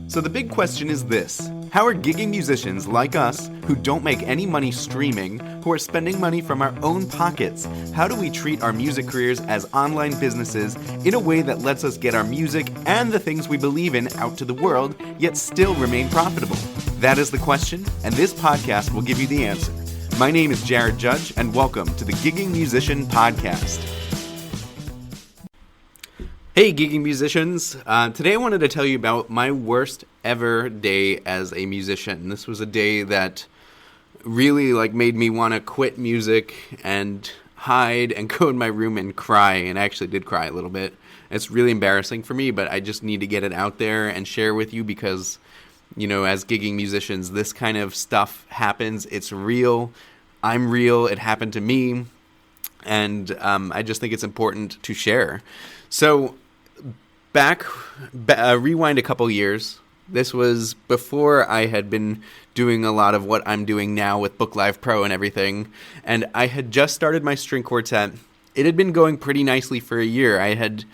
So the big question is this: how are gigging musicians like us, who don't make any money streaming, who are spending money from our own pockets, how do we treat our music careers as online businesses in a way that lets us get our music and the things we believe in out to the world, yet still remain profitable? That is the question, and this podcast will give you the answer. My name is Jared Judge, and welcome to the Gigging Musician Podcast. Hey, gigging musicians. Today I wanted to tell you about my worst ever day as a musician. This was a day that really made me want to quit music and hide and go in my room and cry, and I actually did cry a little bit. It's really embarrassing for me, but I just need to get it out there and share with you because, as gigging musicians, this kind of stuff happens. It's real. I'm real. It happened to me, and I just think it's important to share. So rewind a couple years. This was before I had been doing a lot of what I'm doing now with BookLive Pro and everything, and I had just started my string quartet. It had been going pretty nicely for a year. I had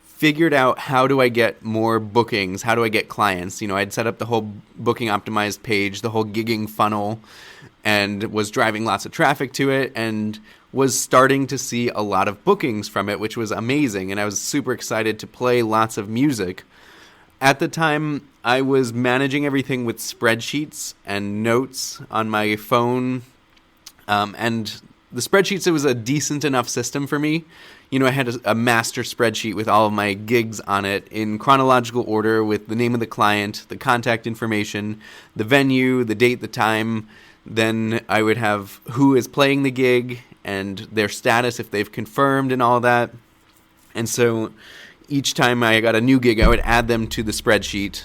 figured out how do I get more bookings, how do I get clients. I'd set up the whole booking optimized page, the whole gigging funnel, and was driving lots of traffic to it, and was starting to see a lot of bookings from it, which was amazing, and I was super excited to play lots of music. At the time, I was managing everything with spreadsheets and notes on my phone, and the spreadsheets, it was a decent enough system for me. I had a master spreadsheet with all of my gigs on it in chronological order with the name of the client, the contact information, the venue, the date, the time. Then I would have who is playing the gig and their status if they've confirmed and all that. And so each time I got a new gig, I would add them to the spreadsheet,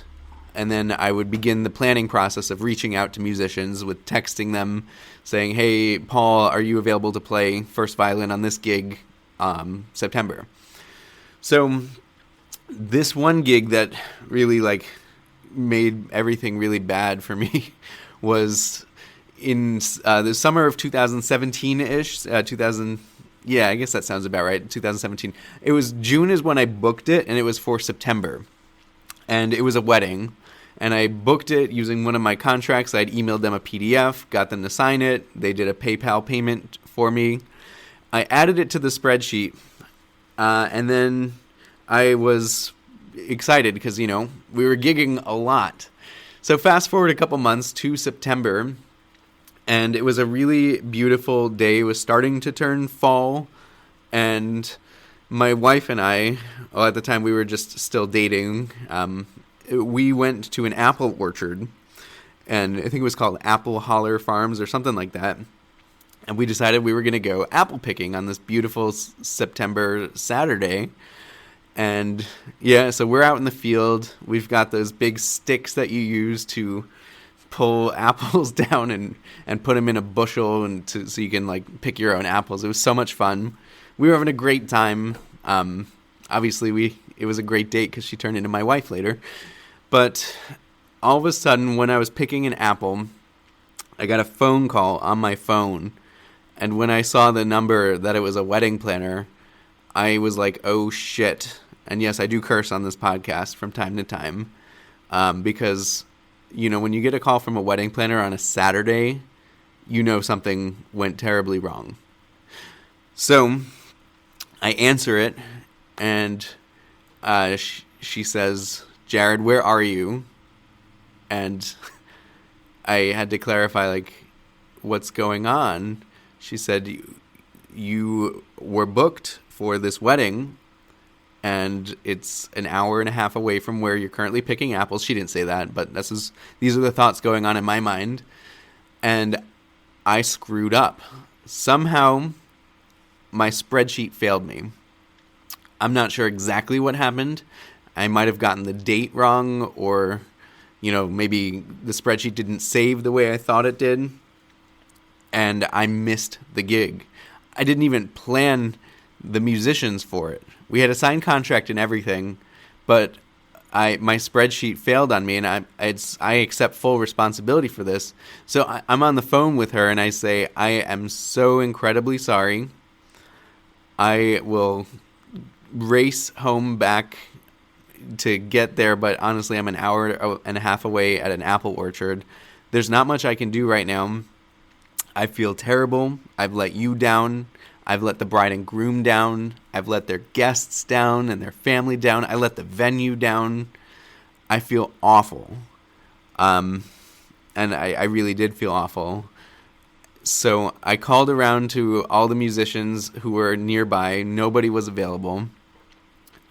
and then I would begin the planning process of reaching out to musicians with texting them saying, hey, Paul, are you available to play first violin on this gig September? So this one gig that really made everything really bad for me was in the summer of 2017-ish, I guess that sounds about right, 2017. It was June is when I booked it, and it was for September. And it was a wedding, and I booked it using one of my contracts. I'd emailed them a PDF, got them to sign it. They did a PayPal payment for me. I added it to the spreadsheet, and then I was excited because, we were gigging a lot. So fast forward a couple months to September, and it was a really beautiful day. It was starting to turn fall, and my wife and I, at the time we were just still dating, we went to an apple orchard, and I think it was called Apple Holler Farms or something like that, and we decided we were going to go apple picking on this beautiful September Saturday. And so we're out in the field. We've got those big sticks that you use to pull apples down and put them in a bushel so you can pick your own apples. It was so much fun. We were having a great time. Obviously it was a great date because she turned into my wife later. But all of a sudden, when I was picking an apple, I got a phone call on my phone. And when I saw the number that it was a wedding planner, I was like, oh shit. And yes, I do curse on this podcast from time to time, because when you get a call from a wedding planner on a Saturday, something went terribly wrong. So I answer it, and she says, Jared, where are you? And I had to clarify, what's going on? She said, you were booked for this wedding, and it's an hour and a half away from where you're currently picking apples. She didn't say that, but these are the thoughts going on in my mind. And I screwed up. Somehow, my spreadsheet failed me. I'm not sure exactly what happened. I might have gotten the date wrong, or, maybe the spreadsheet didn't save the way I thought it did. And I missed the gig. I didn't even plan the musicians for it. We had a signed contract and everything, but my spreadsheet failed on me, and I accept full responsibility for this. So I'm on the phone with her, and I say, I am so incredibly sorry. I will race home back to get there, but honestly, I'm an hour and a half away at an apple orchard. There's not much I can do right now. I feel terrible. I've let you down. I've let the bride and groom down. I've let their guests down and their family down. I let the venue down. I feel awful. And I really did feel awful. So I called around to all the musicians who were nearby. Nobody was available.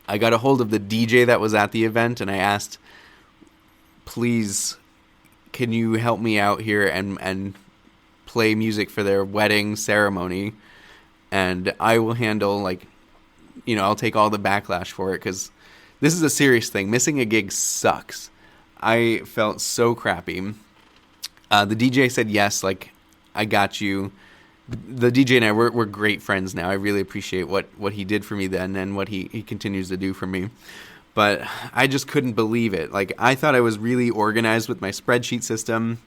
I got a hold of the DJ that was at the event, and I asked, please, can you help me out here and play music for their wedding ceremony? And I will handle, I'll take all the backlash for it, because this is a serious thing. Missing a gig sucks. I felt so crappy. The DJ said yes, I got you. The DJ and I, we're great friends now. I really appreciate what he did for me then and what he continues to do for me. But I just couldn't believe it. I thought I was really organized with my spreadsheet system.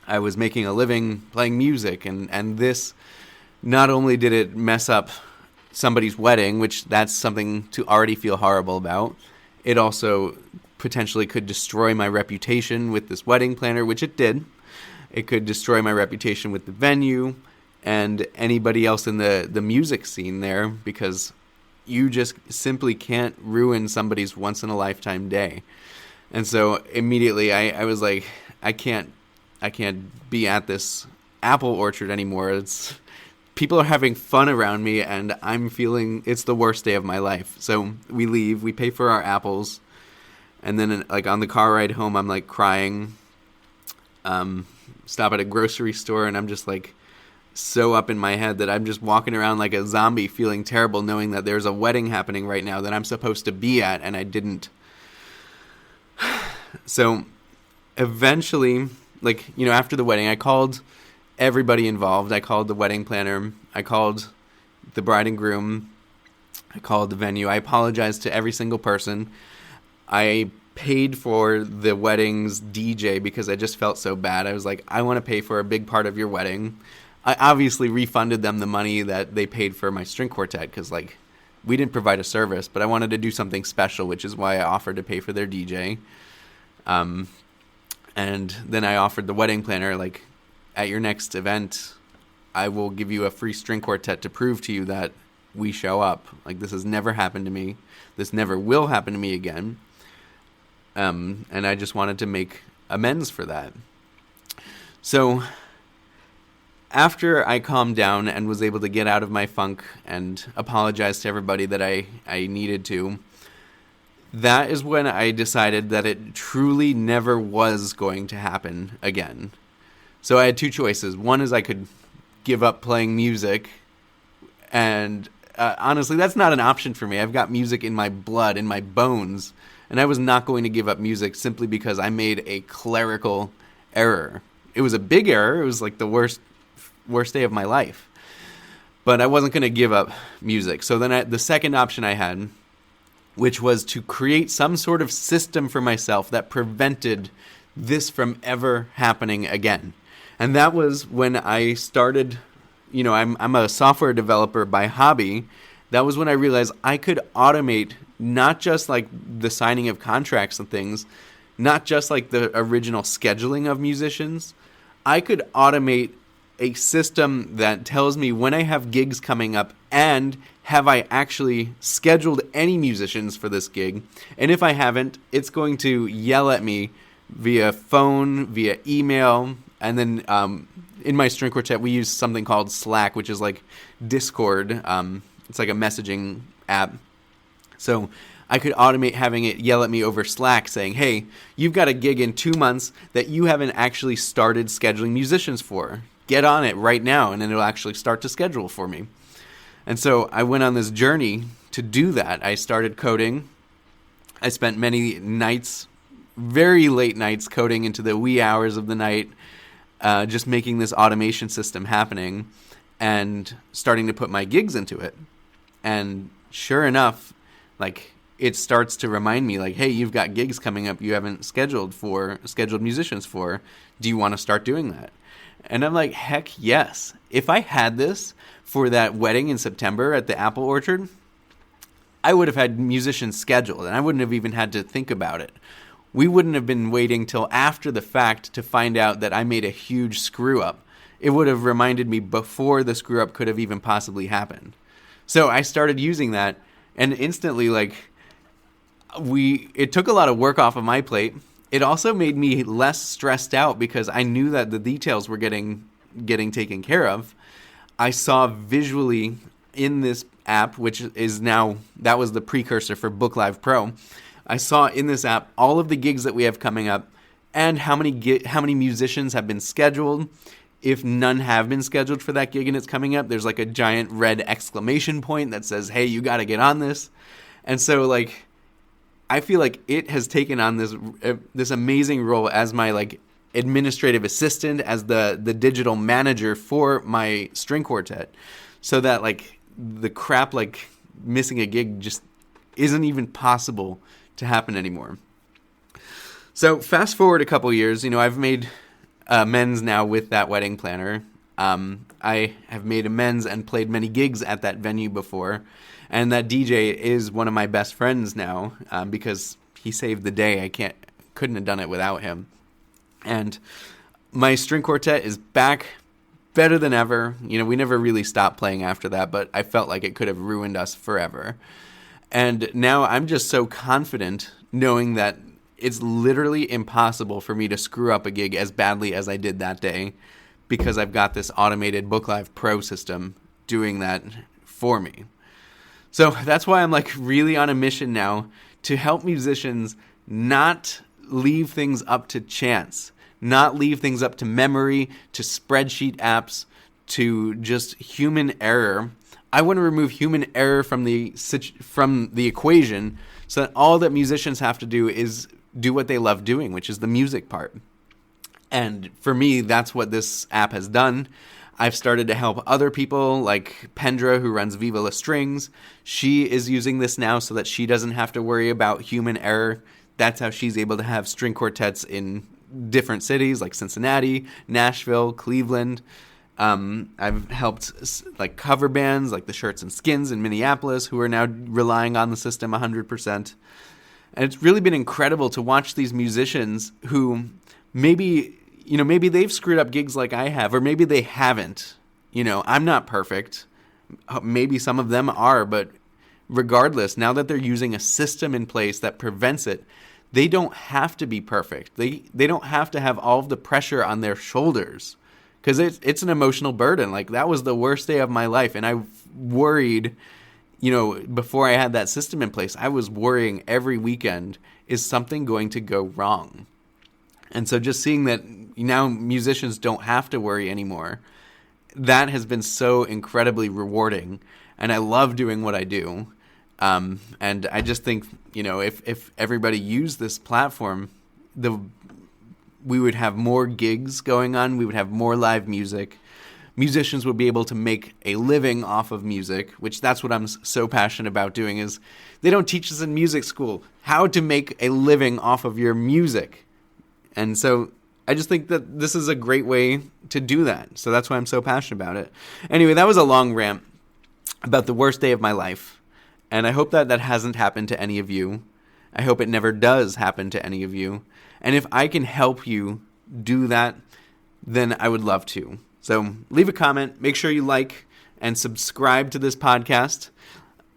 I was making a living playing music, and this, not only did it mess up somebody's wedding, which that's something to already feel horrible about, it also potentially could destroy my reputation with this wedding planner, which it did. It could destroy my reputation with the venue and anybody else in the music scene there, because you just simply can't ruin somebody's once-in-a-lifetime day. And so immediately I was like, I can't be at this apple orchard anymore. People are having fun around me, and I'm feeling it's the worst day of my life. So we leave, we pay for our apples, and then on the car ride home, I'm crying. Stop at a grocery store, and I'm just so up in my head that I'm just walking around like a zombie, feeling terrible, knowing that there's a wedding happening right now that I'm supposed to be at, and I didn't. So eventually, after the wedding, I called everybody involved. I called the wedding planner. I called the bride and groom. I called the venue. I apologized to every single person. I paid for the wedding's DJ because I just felt so bad. I was like, I want to pay for a big part of your wedding. I obviously refunded them the money that they paid for my string quartet because, we didn't provide a service, but I wanted to do something special, which is why I offered to pay for their DJ. And then I offered the wedding planner, at your next event, I will give you a free string quartet to prove to you that we show up. This has never happened to me. This never will happen to me again. And I just wanted to make amends for that. So after I calmed down and was able to get out of my funk and apologize to everybody that I needed to, that is when I decided that it truly never was going to happen again. So I had two choices. One is I could give up playing music, and honestly, that's not an option for me. I've got music in my blood, in my bones, and I was not going to give up music simply because I made a clerical error. It was a big error. It was the worst day of my life. But I wasn't going to give up music. So then the second option I had, which was to create some sort of system for myself that prevented this from ever happening again. And that was when I started, I'm a software developer by hobby. That was when I realized I could automate not just the signing of contracts and things, not just the original scheduling of musicians. I could automate a system that tells me when I have gigs coming up and have I actually scheduled any musicians for this gig. And if I haven't, it's going to yell at me via phone, via email, and then in my string quartet, we use something called Slack, which is like Discord. It's like a messaging app. So I could automate having it yell at me over Slack saying, hey, you've got a gig in 2 months that you haven't actually started scheduling musicians for. Get on it right now, and then it'll actually start to schedule for me. And so I went on this journey to do that. I started coding. I spent many nights, very late nights, coding into the wee hours of the night, just making this automation system happening and starting to put my gigs into it. And sure enough, it starts to remind me, hey, you've got gigs coming up you haven't scheduled musicians for. Do you want to start doing that? And I'm like, heck yes. If I had this for that wedding in September at the apple orchard, I would have had musicians scheduled, and I wouldn't have even had to think about it. We wouldn't have been waiting till after the fact to find out that I made a huge screw up. It would have reminded me before the screw up could have even possibly happened. So I started using that, and instantly, it took a lot of work off of my plate. It also made me less stressed out because I knew that the details were getting taken care of. I saw visually in this app, which is now, that was the precursor for BookLive Pro. I saw in this app all of the gigs that we have coming up and how many musicians have been scheduled. If none have been scheduled for that gig and it's coming up, there's like a giant red exclamation point that says, hey, you got to get on this. And so I feel like it has taken on this amazing role as my administrative assistant, as the digital manager for my string quartet, so that the crap missing a gig just isn't even possible to happen anymore. So fast forward a couple years, I've made amends now with that wedding planner. I have made amends and played many gigs at that venue before. And that DJ is one of my best friends now because he saved the day. I couldn't have done it without him. And my string quartet is back better than ever. We never really stopped playing after that, but I felt like it could have ruined us forever. And now I'm just so confident knowing that it's literally impossible for me to screw up a gig as badly as I did that day because I've got this automated BookLive Pro system doing that for me. So that's why I'm really on a mission now to help musicians not leave things up to chance, not leave things up to memory, to spreadsheet apps, to just human error. I want to remove human error from the equation so that all that musicians have to do is do what they love doing, which is the music part. And for me, that's what this app has done. I've started to help other people like Pendra, who runs Viva La Strings. She is using this now so that she doesn't have to worry about human error. That's how she's able to have string quartets in different cities like Cincinnati, Nashville, Cleveland. I've helped cover bands like the Shirts and Skins in Minneapolis who are now relying on the system 100%. And it's really been incredible to watch these musicians who maybe they've screwed up gigs like I have, or maybe they haven't. I'm not perfect. Maybe some of them are, but regardless, now that they're using a system in place that prevents it, they don't have to be perfect. They don't have to have all of the pressure on their shoulders because it's an emotional burden. That was the worst day of my life, and I worried, before I had that system in place, I was worrying every weekend, is something going to go wrong? And so just seeing that now musicians don't have to worry anymore, that has been so incredibly rewarding. And I love doing what I do. And I just think, if everybody used this platform, we would have more gigs going on. We would have more live music. Musicians would be able to make a living off of music, which that's what I'm so passionate about doing. Is they don't teach us in music school how to make a living off of your music. And so I just think that this is a great way to do that. So that's why I'm so passionate about it. Anyway, that was a long rant about the worst day of my life. And I hope that hasn't happened to any of you. I hope it never does happen to any of you. And if I can help you do that, then I would love to. So leave a comment, make sure you like and subscribe to this podcast.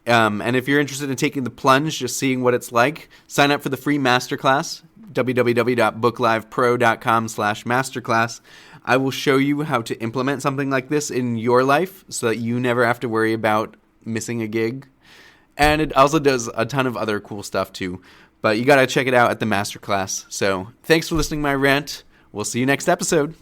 And if you're interested in taking the plunge, just seeing what it's like, sign up for the free masterclass, www.booklivepro.com/masterclass. I will show you how to implement something like this in your life so that you never have to worry about missing a gig. And it also does a ton of other cool stuff too. But you got to check it out at the masterclass. So thanks for listening to my rant. We'll see you next episode.